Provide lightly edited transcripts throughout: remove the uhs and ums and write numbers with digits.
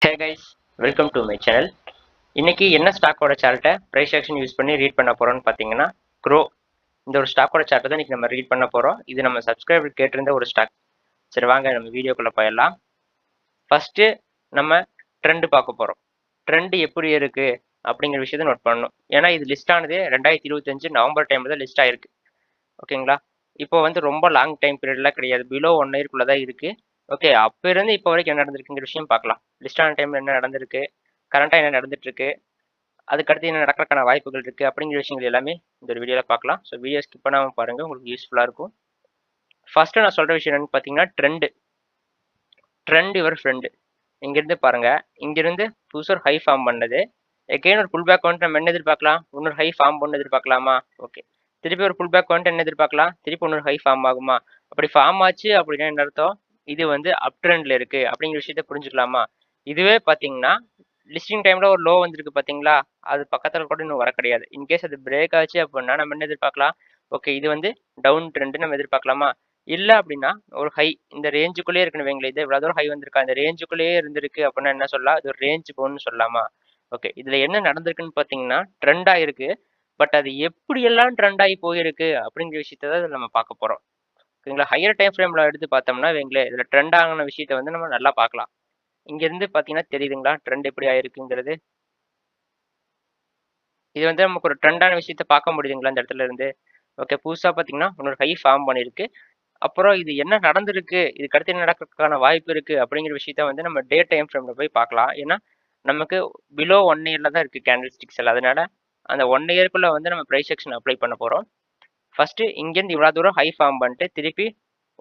Hey guys, welcome to my channel. இன்னைக்கு என்ன ஸ்டாக்கோட சார்ட்டை ப்ரைஸ் ஆக்ஷன் யூஸ் பண்ணி ரீட் பண்ண போறோம்னு பார்த்தீங்கன்னா க்ரோ இந்த ஒரு ஸ்டாக்கோட சார்ட்டை தான் இன்னைக்கு நம்ம ரீட் பண்ண போறோம். இது நம்ம சப்ஸ்கிரைபர் கேட்டிருந்த ஒரு ஸ்டாக். சரி வாங்க நம்ம வீடியோக்குள்ள போயிடலாம். ஃபர்ஸ்ட் நம்ம ட்ரெண்ட் பார்க்க போறோம். ட்ரெண்ட் எப்படி இருக்கு அப்படிங்கிற விஷயத்தை நோட் பண்ணணும். ஏன்னா இது லிஸ்ட் ஆனது 2025 நவம்பர் டைம்ல தான் லிஸ்ட் ஆயிருக்கு. ஓகேங்களா? இப்போ வந்து ரொம்ப லாங் டைம் பீரியட்லாம் கிடையாது. பிலோ 1 இயர்க்குள்ள தான் இருக்கு. ஓகே, அப்ப இருந்து இப்போ வரைக்கும் என்ன நடந்திருக்குங்கிற விஷயம் பார்க்கலாம். லிஸ்ட் ஆன டைம்ல என்ன நடந்திருக்கு, கரண்டா என்ன நடந்துட்டு இருக்கு, அதுக்கடுத்து என்ன நடக்கிறதுக்கான வாய்ப்புகள் இருக்கு அப்படிங்கிற விஷயங்கள் எல்லாமே இந்த ஒரு வீடியோல பார்க்கலாம். ஸோ வீடியோ ஸ்கிப் பண்ணாம பாருங்க, உங்களுக்கு யூஸ்ஃபுல்லா இருக்கும். ஃபர்ஸ்ட் நான் சொல்ற விஷயம் என்னன்னு பார்த்தீங்கன்னா ட்ரெண்ட் யுவர் ஃப்ரெண்டு. இங்கிருந்து பாருங்க, இங்கிருந்து புதுசா ஒரு ஹை ஃபார்ம் பண்ணது. எகைன் ஒரு புல் பேக் வந்துட்டு நம்ம என்ன எதிர்பார்க்கலாம், இன்னொரு ஹை ஃபார்ம் பண்ண எதிர்பார்க்கலாமா? ஓகே, திருப்பி ஒரு புல் பேக் வந்துட்டு என்ன எதிர்பார்க்கலாம், திருப்பி இன்னொரு ஹை ஃபார்ம் ஆகுமா? அப்படி ஃபார்ம் ஆச்சு அப்படின்னா என்ன அர்த்தம், இது வந்து அப் ட்ரெண்ட்ல இருக்கு அப்படிங்கிற விஷயத்த புரிஞ்சுக்கலாமா? இதுவே பார்த்தீங்கன்னா லிஸ்டிங் டைம்ல ஒரு லோ வந்திருக்கு பார்த்தீங்களா, அது பக்கத்தில் கூட இன்னும் வர கிடையாது. இன்கேஸ் அது பிரேக் ஆச்சு அப்படின்னா நம்ம என்ன எதிர்பார்க்கலாம், ஓகே இது வந்து டவுன் ட்ரெண்ட் நம்ம எதிர்பார்க்கலாமா? இல்ல அப்படின்னா ஒரு ஹை இந்த ரேஞ்சுக்குள்ளேயே இருக்குன்னு வைங்களேன், இது இவ்வளவு தூரம் ஹை வந்திருக்கா, இந்த ரேஞ்சுக்குள்ளேயே இருந்திருக்கு அப்படின்னா என்ன சொல்லலாம், இது ஒரு ரேஞ்ச் போன்னு சொல்லலாமா? ஓகே, இதுல என்ன நடந்திருக்குன்னு பாத்தீங்கன்னா ட்ரெண்ட் ஆயிருக்கு. பட் அது எப்படியெல்லாம் ட்ரெண்ட் ஆகி போயிருக்கு அப்படிங்கிற விஷயத்த தான் இதுல நம்ம பார்க்க போறோம். ஓகேங்களா? ஹையர் டைம் ஃப்ரேம்ல எடுத்து பார்த்தோம்னா வைங்களேன், இதுல ட்ரெண்ட் ஆகின விஷயத்த வந்து நம்ம நல்லா பார்க்கலாம். இங்க இருந்து பாத்தீங்கன்னா தெரியுதுங்களா ட்ரெண்ட் எப்படி ஆயிருக்குங்கிறது. இது வந்து நமக்கு ஒரு ட்ரெண்டான விஷயத்த பார்க்க முடியுதுங்களா இந்த இடத்துல இருந்து. ஓகே, புதுசா பாத்தீங்கன்னா இன்னொரு ஹை ஃபார்ம் பண்ணிருக்கு. அப்புறம் இது என்ன நடந்திருக்கு, இதுக்கு அடுத்து என்ன நடக்கிறதுக்கான வாய்ப்பு இருக்கு அப்படிங்கிற விஷயத்த வந்து நம்ம டே டைம் ஃப்ரேம்ல போய் பார்க்கலாம். ஏன்னா நமக்கு பிலோ 1 இயர்ல தான் இருக்கு கேண்டில் ஸ்டிக்ஸ் எல்லாம். அதனால அந்த 1 இயர்க்குள்ள வந்து நம்ம பிரைஸ் செக்ஷன் அப்ளை பண்ண போறோம். ஃபர்ஸ்ட் இங்கேருந்து இவ்வளவு தூரம் ஹை ஃபார்ம் பண்ணிட்டு திருப்பி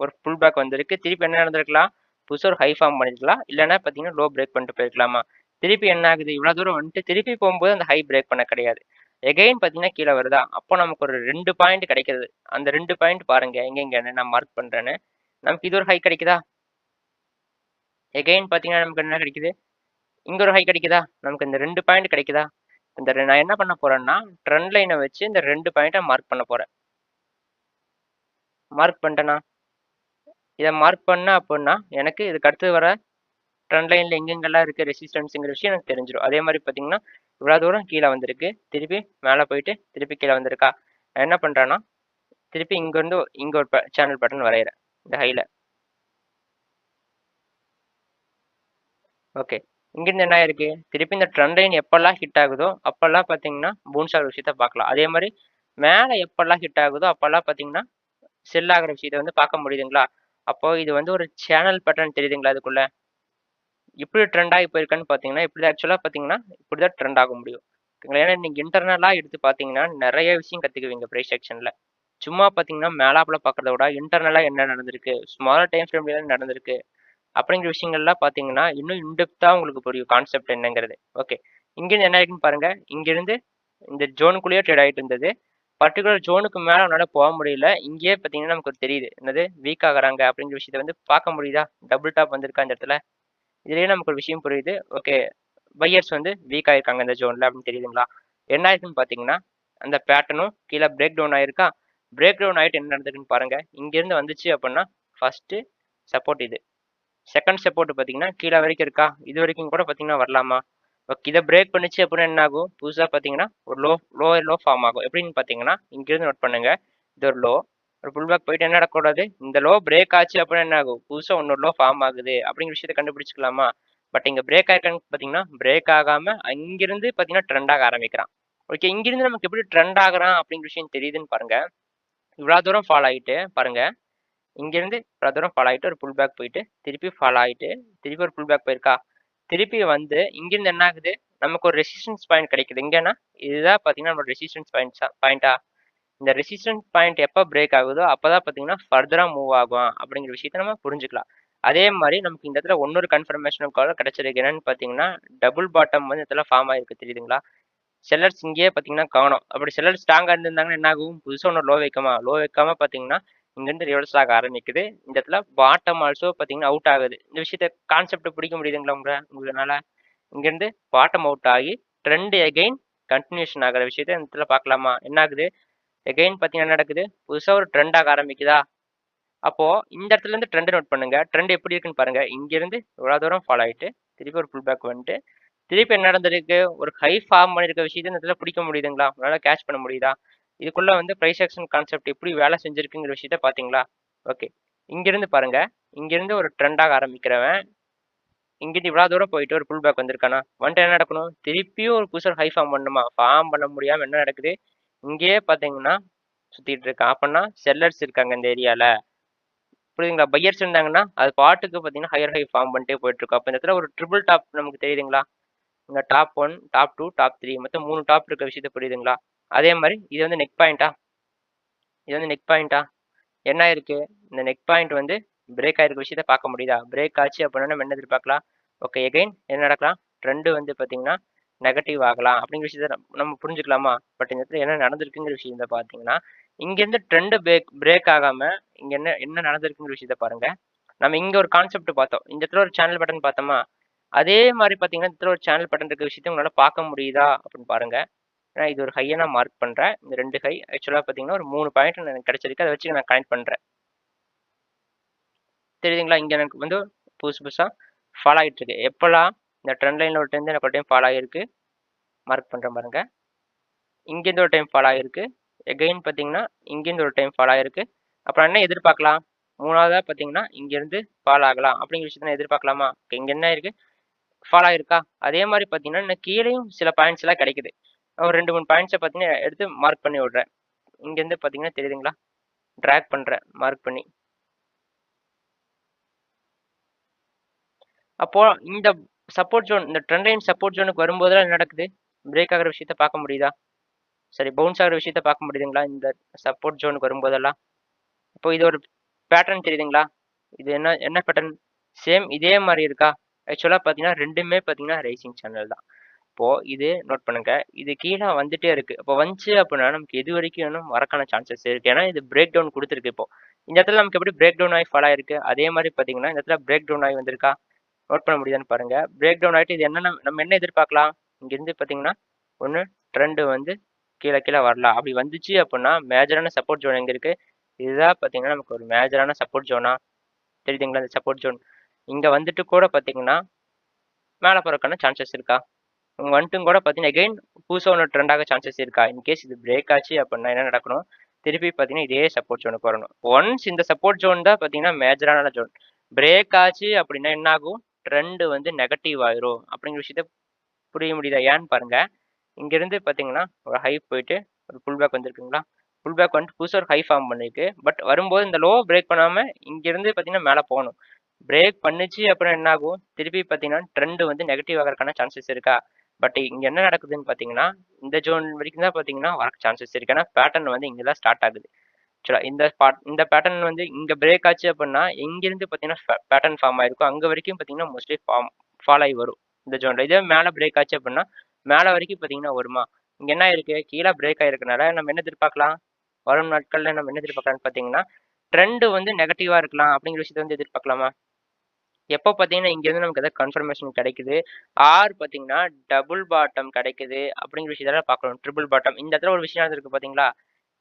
ஒரு புல் பேக் வந்திருக்கு. திருப்பி என்ன நடந்திருக்கலாம், புதுசா ஒரு ஹை ஃபார்ம் பண்ணிருக்கலாம், இல்லைன்னா பாத்தீங்கன்னா லோ பிரேக் பண்ணிட்டு போயிருக்கலாமா? திருப்பி என்ன ஆகுது, இவ்வளவு தூரம் வந்துட்டு திருப்பி போகும்போது அந்த ஹை பிரேக் பண்ண கிடையாது. எகைன் பாத்தீங்கன்னா கீழே வருதா, அப்போ நமக்கு ஒரு 2 பாயிண்ட் கிடைக்கிறது. அந்த 2 பாயிண்ட் பாருங்க எங்கெங்கன்னு நான் மார்க் பண்றேன்னு. நமக்கு இது ஒரு ஹை கிடைக்குதா, எகைன் பாத்தீங்கன்னா நமக்கு என்ன கிடைக்குது, இங்க ஒரு ஹை கிடைக்குதா, நமக்கு இந்த 2 பாயிண்ட் கிடைக்குதா. நான் என்ன பண்ண போறேன்னா ட்ரெண்ட் லைனை வச்சு இந்த 2 பாயிண்ட்டை மார்க் பண்ண போறேன். மார்க் பண்ணிட்டேனா, இதை மார்க் பண்ண அப்படின்னா எனக்கு இதுக்கு அடுத்து வர ட்ரெண்ட் லைன்ல எங்கெங்கெல்லாம் இருக்கு ரெசிஸ்டன்ஸ்ங்கிற விஷயம் எனக்கு தெரிஞ்சிடும். அதே மாதிரி பாத்தீங்கன்னா இவ்வளவு தூரம் கீழே வந்திருக்கு, திருப்பி மேலே போயிட்டு திருப்பி கீழே வந்திருக்கா. நான் என்ன பண்றேன்னா திருப்பி இங்க இருந்து இங்க ஒரு சேனல் பேட்டர்ன் வரைகிறேன் இந்த ஹைல. ஓகே, இங்கிருந்து என்ன இருக்கு, திருப்பி இந்த ட்ரெண்ட் லைன் எப்பெல்லாம் ஹிட் ஆகுதோ அப்பெல்லாம் பாத்தீங்கன்னா பவுன்ஸ் ஆகிற விஷயத்த பார்க்கலாம். அதே மாதிரி மேலே எப்பெல்லாம் ஹிட் ஆகுதோ அப்பெல்லாம் பாத்தீங்கன்னா செல் ஆகிற விஷயத்த வந்து பார்க்க முடியுதுங்களா. அப்போ இது வந்து ஒரு சேனல் பேட்டர்ன் தெரியுதுங்களா. அதுக்குள்ள இப்படி ட்ரெண்ட் ஆகி போயிருக்கான்னு பார்த்தீங்கன்னா, இப்படி ஆக்சுவலா பார்த்தீங்கன்னா, இப்படிதான் ட்ரெண்ட் ஆக முடியும். ஓகேங்களா. ஏன்னா நீங்க இன்டர்னலா எடுத்து பார்த்தீங்கன்னா, நெறைய விஷயம் கத்துக்குவீங்க பிரைஸ் செக்ஷன்ல. சும்மா பார்த்தீங்கன்னா, மேலாப்புல பார்க்கறத விட இன்டர்னலா என்ன நடந்திருக்கு, ஸ்மால் டைம் ஃப்ரேம்ல என்ன நடந்திருக்கு அப்படிங்கிற விஷயங்கள்லாம் பார்த்தீங்கன்னா, இன்னும் இன்டெப்த்தா உங்களுக்கு புரியும் கான்செப்ட் என்னங்கிறது. ஓகே. இங்கிருந்து என்ன ஆயிருக்குன்னு பாருங்க. இங்கிருந்து இந்த ஜோனுக்குள்ளேயே ட்ரேட் ஆயிட்டு இருந்தது. பர்ட்டிகுலர் ஜோனுக்கு மேல அவனால போக முடியல. இங்கேயே பார்த்தீங்கன்னா, நமக்கு தெரியுது. என்னது வீக் ஆகுறாங்க அப்படிங்கிற விஷயத்த வந்து பார்க்க முடியுதா? டபுள் டாப் வந்திருக்கா இந்த இடத்துல? இதுலயே நமக்கு ஒரு விஷயம் புரியுது. ஓகே, பையர்ஸ் வந்து வீக் ஆயிருக்காங்க இந்த ஜோன்ல அப்படின்னு தெரியுதுங்களா. என்ன ஆயிருக்குன்னு பாத்தீங்கன்னா, அந்த பேட்டர்னும் கீழே பிரேக் டவுன் ஆயிருக்கா. பிரேக் டவுன் ஆயிட்டு என்ன நடந்திருக்குன்னு பாருங்க. இங்க இருந்து வந்துச்சு அப்படின்னா ஃபர்ஸ்ட் சப்போர்ட் இது, செகண்ட் சப்போர்ட் பாத்தீங்கன்னா கீழே வரைக்கும் இருக்கா, இது வரைக்கும் கூட பாத்தீங்கன்னா வரலாமா. ஓகே, இதை பிரேக் பண்ணுச்சு அப்படின்னா என்ன ஆகும், புதுசா பாத்தீங்கன்னா ஒரு லோ ஃபார்ம் ஆகும். எப்படின்னு பாத்தீங்கன்னா இங்க இருந்து நோட் பண்ணுங்க, இது ஒரு லோ, ஒரு புல் பேக் போயிட்டு என்ன நடக்கக்கூடாது, இந்த லோ பிரேக் ஆச்சு அப்படின்னா என்ன ஆகும், புதுசா இன்னொரு லோ ஃபார்ம் ஆகுது அப்படிங்கிற விஷயத்த கண்டுபிடிச்சிக்கலாமா. பட் இங்க பிரேக் ஆயிருக்கான்னு பாத்தீங்கன்னா பிரேக் ஆகாம அங்கிருந்து பாத்தீங்கன்னா ட்ரெண்ட் ஆக ஆரம்பிக்கிறான். ஓகே, இங்கிருந்து நமக்கு எப்படி ட்ரெண்ட் ஆகுறான் அப்படிங்கிற விஷயம் தெரியுதுன்னு பாருங்க. இவ்வளவு தூரம் ஃபாலோ ஆயிட்டு பாருங்க, இங்கிருந்து இவ்வளவு தூரம் ஃபாலோ ஆயிட்டு ஒரு புல் பேக் போயிட்டு திருப்பி ஃபாலோ ஆயிட்டு திருப்பி ஒரு புல் பேக் போயிருக்கா. திருப்பி வந்து இங்கிருந்து என்ன ஆகுது, நமக்கு ஒரு ரெசிஸ்டன்ஸ் பாயிண்ட் கிடைக்குது. எங்கன்னா இதுதான் பாத்தீங்கன்னா நம்ம ரெசிஸ்டன்ஸ் பாயிண்டா. இந்த ரெசிஸ்டன்ஸ் பாயிண்ட் எப்ப பிரேக் ஆகுதோ அப்பதான் பாத்தீங்கன்னா ஃபர்தரா மூவ் ஆகும் அப்படிங்கிற விஷயத்த நம்ம புரிஞ்சுக்கலாம். அதே மாதிரி நமக்கு இந்த இடத்துல இன்னொரு கன்ஃபர்மேஷன் கால் கிடைச்சிருக்கு. என்னன்னு பாத்தீங்கன்னா டபுள் பாட்டம் வந்து இடத்துல ஃபார்ம் ஆயிருக்கு தெரியுதுங்களா. செல்லர்ஸ் இங்கேயே பாத்தீங்கன்னா காணோம். அப்படி செல்லர் ஸ்ட்ராங்கா இருந்திருந்தாங்கன்னா என்ன ஆகும், புதுசா ஒன்று லோ வைக்காம பாத்தீங்கன்னா இங்கிருந்து ரிவர்ஸ் ஆக ஆரம்பிக்குது. இந்த இடத்துல பாட்டம் ஆல்சோ பாத்தீங்கன்னா அவுட் ஆகுது. இந்த விஷயத்த கான்செப்ட் பிடிக்க முடியுதுங்களா உங்களால. இங்கிருந்து பாட்டம் அவுட் ஆகி ட்ரெண்ட் எகைன் கண்டினியூஷன் ஆகிற விஷயத்த இந்த இடத்துல பார்க்கலாமா. என்ன ஆகுது, எகைன் பாத்தீங்கன்னா என்ன நடக்குது, புதுசா ஒரு ட்ரெண்ட் ஆக ஆரம்பிக்குதா. அப்போ இந்த இடத்துல இருந்து ட்ரெண்ட் நோட் பண்ணுங்க. ட்ரெண்ட் எப்படி இருக்குன்னு பாருங்க. இங்க இருந்து இவ்வளவு தூரம் ஃபாலோ ஆயிட்டு திருப்பி ஒரு புல் பேக் வந்துட்டு திருப்பி என்ன நடந்திருக்கு? ஒரு ஹை ஃபார்ம் பண்ணியிருக்க விஷயத்த இந்த இடத்துல பிடிக்க முடியுதுங்களா? உங்களால கேட்ச் பண்ண முடியுதா? இதுக்குள்ள வந்து பிரைஸ் ஆக்ஷன் கான்செப்ட் எப்படி வேலை செஞ்சிருக்குங்கிற விஷயத்த பார்த்தீங்களா? ஓகே. இங்கிருந்து பாருங்க. இங்கிருந்து ஒரு ட்ரெண்டாக ஆரம்பிக்கிறவன் இங்கிருந்து இவ்வளவு தூரம் போயிட்டு ஒரு புல் பேக் வந்திருக்கானா? வந்துட்டு என்ன நடக்கணும்? திருப்பியும் ஒரு புதுசா ஹை ஃபார்ம் பண்ணணுமா? ஃபார்ம் பண்ண முடியாம என்ன நடக்குது? இங்கேயே பார்த்தீங்கன்னா சுத்திட்டு இருக்கான். அப்பன்னா செல்லர்ஸ் இருக்காங்க இந்த ஏரியால. புரியுதுங்களா? பையர்ஸ் இருந்தாங்கன்னா, அது பாட்டுக்கு பார்த்தீங்கன்னா, ஹையர் ஹை ஃபார்ம் பண்ணிட்டே போயிட்டுருக்கும். அப்ப இந்த இடத்துல ஒரு ட்ரிபிள் டாப் நமக்கு தெரியுதுங்களா? இங்க டாப் 1, டாப் 2, டாப் 3 மொத்தம் 3 டாப் இருக்க விஷயத்த புரியுதுங்களா? அதே மாரி இது வந்து நெக் பாயிண்ட்டா? இது வந்து நெக் பாயிண்ட்டா? என்ன ஆயிருக்கு? இந்த நெக் பாயிண்ட் வந்து பிரேக் ஆயிருக்க விஷயத்த பார்க்க முடியுதா? பிரேக் ஆச்சு அப்படின்னா நம்ம என்ன எதிர்பார்க்கலாம்? ஓகே எகைன் என்ன நடக்கலாம்? ட்ரெண்ட் வந்து பார்த்தீங்கன்னா, நெகட்டிவ் ஆகலாம் அப்படிங்கிற விஷயத்த நம்ம புரிஞ்சுக்கலாமா? பட் இந்த இடத்துல என்ன நடந்திருக்குங்கிற விஷயத்த பார்த்தீங்கன்னா, இங்கேருந்து ட்ரெண்ட் பிரேக் பிரேக் ஆகாம இங்க என்ன என்ன நடந்திருக்குங்கிற விஷயத்த பாருங்க. நம்ம இங்க ஒரு கான்செப்ட் பார்த்தோம். இந்த இடத்துல ஒரு சேனல் பட்டன் பார்த்தோமா? அதே மாரி பார்த்தீங்கன்னா, இந்த இடத்துல ஒரு சேனல் பட்டன் இருக்க விஷயத்த உங்களால பார்க்க முடியுதா? அப்படின்னு பாருங்க. ஏன்னா இது ஒரு ஹையா நான் மார்க் பண்றேன். இந்த 2 ஹை ஆக்சுவலா பார்த்தீங்கன்னா, ஒரு 3 பாயிண்ட் எனக்கு கிடைச்சிருக்கு. அத வச்சு நான் கனெக்ட் பண்றேன். தெரியுதுங்களா? இங்க எனக்கு வந்து புதுசு புதுசா ஃபாலோ ஆயிட்டு இருக்கு. எப்பலாம் இந்த ட்ரெண்ட் லைன்ல ஒரு டைம் எனக்கு ஒரு டைம் ஃபாலோ ஆயிருக்கு. மார்க் பண்றேன் பாருங்க. இங்கேருந்து ஒரு டைம் ஃபாலோ ஆயிருக்கு. எகைன் பார்த்தீங்கன்னா, இங்கேருந்து ஒரு டைம் ஃபாலோ ஆயிருக்கு. அப்புறம் என்ன எதிர்பார்க்கலாம்? 3வதா பார்த்தீங்கன்னா, இங்கேருந்து ஃபாலோ ஆகலாம் அப்படிங்கிற விஷயத்த நான் எதிர்பார்க்கலாமா? இங்க என்ன இருக்கு? ஃபாலோ ஆயிருக்கா? அதே மாரி பார்த்தீங்கன்னா, இன்னும் கீழயும் சில பாயிண்ட்ஸ் எல்லாம் கிடைக்குது. ஒரு 2, 3 பாயிண்ட்ஸ பார்த்தீங்கன்னா, எடுத்து மார்க் பண்ணி விடுறேன். இங்கேருந்து பார்த்தீங்கன்னா தெரியுதுங்களா? டிராக் பண்றேன் மார்க் பண்ணி. அப்போ இந்த சப்போர்ட் ஜோன் இந்த ட்ரெண்ட் லைன் சப்போர்ட் ஜோனுக்கு வரும்போதெல்லாம் என்ன நடக்குது? பிரேக் ஆகுற விஷயத்த பார்க்க முடியுதா? சரி பவுன்ஸ் ஆகுற விஷயத்த பார்க்க முடியுதுங்களா? இந்த சப்போர்ட் ஜோனுக்கு வரும்போதெல்லாம்? இப்போ இது ஒரு பேட்டர்ன் தெரியுதுங்களா? இது என்ன என்ன பேட்டர்ன்? சேம் இதே மாரி இருக்கா? ஆக்சுவலா பார்த்தீங்கன்னா 2மே பார்த்தீங்கன்னா ரைசிங் சேனல் தான். இப்போ இது நோட் பண்ணுங்க. இது கீழ வந்துட்டே இருக்கு. அப்போ வந்துச்சு அப்டின்னா, நமக்கு எது வரைக்கும் வேணும் வரக்கான சான்சஸ் இருக்கு. ஏன்னா இது பிரேக் டவுன் குடுத்துருக்கு இப்போ. இந்த இடத்துல நமக்கு எப்படி பிரேக் டவுன் ஆயி ஃபால் ஆயிருக்கு. அதே மாரி பார்த்தீங்கன்னா, இந்த இடத்துல பிரேக் டவுன் ஆயி வந்திருக்கா? நோட் பண்ண முடியுதான்னு பாருங்க. பிரேக் டவுன் ஆயிட்டு இது என்னன்னா நம்ம என்ன எதிர்பார்க்கலாம்? இங்கிருந்து பார்த்தீங்கன்னா, ஒண்ணு ட்ரெண்ட் வந்து கீழ கீழ வரலாம். அப்படி வந்துச்சு அப்டின்னா, மேஜரான சப்போர்ட் ஜோன் எங்க இருக்கு? இதுதான் பார்த்தீங்கன்னா, நமக்கு ஒரு மேஜரான சப்போர்ட் ஜோனா தெரியுதுங்களா? இந்த சப்போர்ட் ஜோன். இங்க வந்துட்டு கூட பார்த்தீங்கன்னா, மேல போறதுக்கான சான்சஸ் இருக்கா? உங்க வந்துட்டும் கூட பார்த்தீங்கன்னா, எகைன் புதுசா ஒண்ணு ட்ரெண்ட் ஆக சான்சஸ் இருக்கா? இன்கேஸ் இது பிரேக் ஆச்சு அப்டின்னா என்ன நடக்கணும்? திருப்பி பார்த்தீங்கன்னா, இதே சப்போர்ட் ஜோனுக்கு வரணும். ஒன்ஸ் இந்த சப்போர்ட் ஜோன் தான் பார்த்தீங்கன்னா, மேஜரான ஜோன். பிரேக் ஆச்சு அப்டின்னா என்ன ஆகும்? ட்ரெண்ட் வந்து நெகட்டிவ் ஆயிரும். அப்படிங்கிற விஷயத்த புரிய முடியுதா? ஏன்னு பாருங்க. இங்கிருந்து பார்த்தீங்கன்னா, ஒரு ஹை போயிட்டு ஒரு புல் பேக் வந்திருக்குங்களா? புல் பேக் வந்துட்டு புதுசா ஒரு ஹை ஃபார்ம் பண்ணிருக்கு. பட் வரும்போது இந்த லோவ பிரேக் பண்ணாம இங்கிருந்து பார்த்தீங்கன்னா, மேல போணும். பிரேக் பண்ணுச்சு அப்புறம் என்ன ஆகும்? திருப்பி பார்த்தீங்கன்னா, ட்ரெண்ட் வந்து நெகட்டிவ் ஆகறதுக்கான சான்சஸ் இருக்கா? பட் இங்க என்ன நடக்குதுன்னு பார்த்தீங்கன்னா, இந்த ஜோன் வரைக்கும் தான் பார்த்தீங்கன்னா, வரக்கு சான்சஸ் இருக்கு. ஏன்னா பேட்டர்ன் வந்து இங்க தான் ஸ்டார்ட் ஆகுது. ஆக்சுவலா இந்த பேட்டர்ன் வந்து இங்க பிரேக் ஆச்சு அப்புட்ன்னா, எங்கிருந்து பார்த்தீங்கன்னா பேட்டர்ன் ஃபார்ம் ஆயிருக்கோ, அங்க வரைக்கும் பார்த்தீங்கன்னா, மோஸ்ட்லி ஃபால் ஆயி வரும். இந்த ஜோன்ல. இதே மேல பிரேக் ஆச்சு அப்புட்ன்னா, மேல வரைக்கும் பார்த்தீங்கன்னா வருமா? இங்க என்ன ஆயிருக்கு? கீழ பிரேக் ஆயிருக்கனால நம்ம என்ன எதிர்பார்க்கலாம்? வரும் நாட்கள்ல நம்ம என்ன எதிர்பார்க்கலாம்ன்னு பார்த்தீங்கன்னா, ட்ரெண்ட் வந்து நெகட்டிவா இருக்கலாம் அப்படிங்கிற விஷயத்த வந்து எதிர்பார்க்கலாமா? எப்போ பார்த்தீங்கன்னா, இங்கேருந்து நமக்கு ஏதாவது கன்ஃபர்மேஷன் கிடைக்குது. ஆர் பார்த்தீங்கன்னா, டபுள் பாட்டம் கிடைக்குது அப்படிங்கிற விஷயத்தலாம் பார்க்கணும். Triple bottom. இந்த இடத்துல ஒரு விஷயம் நடந்திருக்கு பார்த்தீங்களா?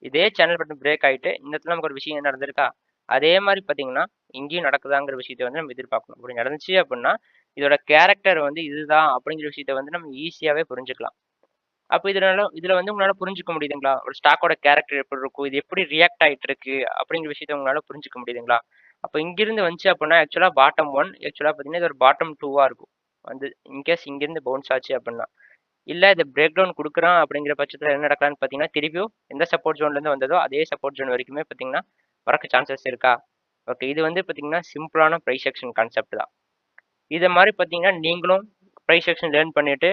இதே சேனல் பட்டன் பிரேக் ஆயிட்டு, இந்த இடத்துல நமக்கு ஒரு விஷயம் நடந்திருக்கா? அதே மாரி பார்த்தீங்கன்னா, இங்கேயும் நடக்குதாங்கிற விஷயத்த வந்து நம்ம எதிர்பார்க்கணும். அப்படி நடந்துச்சு அப்படின்னா, இதோட கேரக்டர் வந்து இதுதான் அப்படிங்கிற விஷயத்த வந்து நம்ம ஈஸியாவே புரிஞ்சுக்கலாம். அப்ப இதுல வந்து உங்களால புரிஞ்சுக்க முடியுதுங்களா? ஒரு ஸ்டாக்கோட கேரக்டர் எப்படி இருக்கும்? இது எப்படி ரியாக்ட் ஆயிட்டு இருக்கு? அப்படிங்கிற விஷயத்த உங்களால புரிஞ்சுக்க முடியுதுங்களா? அப்ப இங்கிருந்து வந்துச்சு அப்படின்னா, ஆக்சுவலா பாட்டம் 1 ஆக்சுவலா பார்த்தீங்கன்னா, இது ஒரு பாட்டம் 2வா இருக்கும். வந்து இன்கேஸ் இங்கிருந்து பவுன்ஸ் ஆச்சு அப்படின்னா. இல்ல இது பிரேக் டவுன் குடுக்குறான் அப்படிங்கிற பட்சத்துல என்ன நடக்கலாம்ன்னு பார்த்தீங்கன்னா, திருப்பியும் எந்த சப்போர்ட் ஜோன்லேருந்து வந்ததோ, அதே சப்போர்ட் ஜோன் வரைக்குமே பார்த்தீங்கன்னா, வரக்கு சான்சஸ் இருக்கா? ஓகே. இது வந்து பார்த்தீங்கன்னா, சிம்பிளான பிரைஸ் ஆக்ஷன் கான்செப்ட் தான். இத மாரி பார்த்தீங்கன்னா, நீங்களும் பிரைஸ் ஆக்ஷன் லேர்ன் பண்ணிட்டு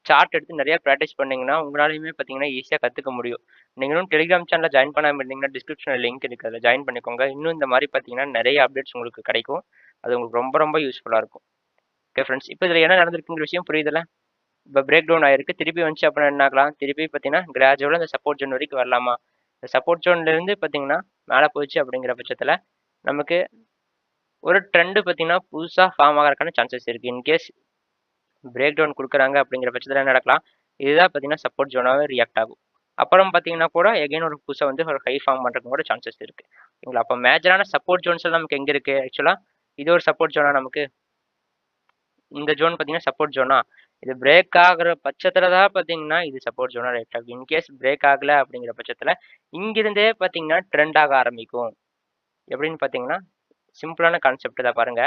சார்ட் எடுத்து நிறைய பிராக்டிஸ் பண்ணீங்கன்னா, உங்களாலயுமே பார்த்தீங்கன்னா, ஈஸியா கத்துக்க முடியும். நீங்களும் டெலிகிராம் சேனல்ல ஜாயின் பண்ணாம இருந்தீங்கன்னா, டிஸ்கிரிப்ஷன்ல லிங்க் இருக்கு. அதுல ஜாயின் பண்ணிக்கோங்க. இன்னும் இந்த மாரி பார்த்தீங்கன்னா, நிறைய அப்டேட்ஸ் உங்களுக்கு கிடைக்கும். அது உங்களுக்கு ரொம்ப ரொம்ப யூஸ்ஃபுல்லா இருக்கும். Okay friends. இப்ப இதுல என்ன நடந்திருக்குங்கிற விஷயம் புரியுதுல்ல? இப்ப பிரேக் டவுன் ஆயிருக்கு. திருப்பி வந்துச்சு அப்புறம் என்ன ஆகலாம்? திருப்பி பார்த்தீங்கன்னா, கிராஜுவலா அந்த சப்போர்ட் ஜோன் வரைக்கும் வரலாமா? இந்த சப்போர்ட் ஜோன்ல இருந்து பார்த்தீங்கன்னா, மேல போச்சு அப்படிங்கிற பட்சத்துல, நமக்கு ஒரு ட்ரெண்ட் பார்த்தீங்கன்னா, புதுசா ஃபார்ம் ஆகறதுக்கான சான்சஸ் இருக்கு. இன்கேஸ் பிரேக் டவுன் குடுக்குறாங்க அப்படிங்கிற பட்சத்துல என்ன நடக்கலாம்? இதுதான் பார்த்தீங்கன்னா, சப்போர்ட் ஜோனாவே ரியாக்ட் ஆகும். அப்புறம் பார்த்தீங்கன்னா கூட எகைன் ஒரு புதுசா வந்து ஒரு ஹை ஃபார்ம் பண்றதுக்கு கூட சான்சஸ் இருக்கு. ஓகேங்களா? அப்ப மேஜரான சப்போர்ட் ஜோன்ஸ் எல்லாம் நமக்கு எங்க இருக்கு? ஆக்சுவலா இது ஒரு சப்போர்ட் ஜோனா நமக்கு? இந்த ஜோன் பார்த்தீங்கன்னா சப்போர்ட் ஜோனா? இது பிரேக் ஆகுற பட்சத்துல தான் பார்த்தீங்கன்னா, இது சப்போர்ட் ஜோனா ரைட் ஆகும். இன்கேஸ் பிரேக் ஆகல அப்படிங்கிற பட்சத்துல, இங்கிருந்தே பார்த்தீங்கன்னா ட்ரெண்ட் ஆக ஆரம்பிக்கும். எப்படின்னு பார்த்தீங்கன்னா, சிம்பிளான கான்செப்ட் தான் பாருங்க.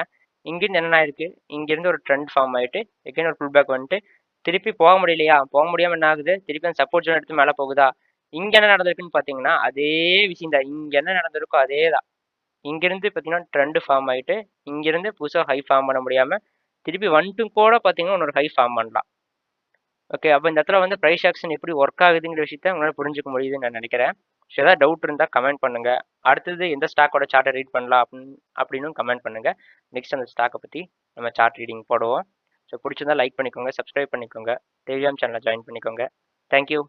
இங்கிருந்து என்ன ஆயிருக்கு? இங்கிருந்து ஒரு ட்ரெண்ட் ஃபார்ம் ஆயிட்டு, எகைன் ஒரு புல் பேக் வந்துட்டு, திருப்பி போக முடியலையா? போக முடியாம என்ன ஆகுது? திருப்பி அந்த சப்போர்ட் ஜோன் எடுத்து மேல போகுதா? இங்க என்ன நடந்திருக்குன்னு பார்த்தீங்கன்னா, அதே விஷயம் தான். இங்க என்ன நடந்திருக்கோ அதே தான். இங்கிருந்து பார்த்தீங்கன்னா ட்ரெண்ட் ஃபார்ம் ஆயிட்டு, இங்கிருந்து புதுசா ஹை ஃபார்ம் பண்ண முடியாம, திருப்பி வந்துட்டும் கூட பார்த்தீங்கன்னா, இன்னொரு ஹை ஃபார்ம் பண்ணலாம். ஓகே. அப்ப இந்த இடத்துல வந்து பிரைஸ் ஆக்ஷன் எப்படி ஒர்க் ஆகுதுங்கிற விஷயத்த உங்களால புரிஞ்சுக்க முடியுதுன்னு நான் நினைக்கிறேன். ஸோ ஏதாவது டவுட் இருந்தா கமெண்ட் பண்ணுங்க. அடுத்தது எந்த ஸ்டாக்கோட சார்ட்ட ரீட் பண்ணலாம் அப்படின்னும் கமெண்ட் பண்ணுங்க. நெக்ஸ்ட் அந்த ஸ்டாக்க பத்தி நம்ம சார்ட் ரீடிங் போடுவோம். ஸோ பிடிச்சிருந்தா லைக் பண்ணிக்கோங்க, சப்ஸ்கிரைப் பண்ணிக்கோங்க. டெலிகிராம் சேனல்ல ஜாயின் பண்ணிக்கோங்க. Thank you.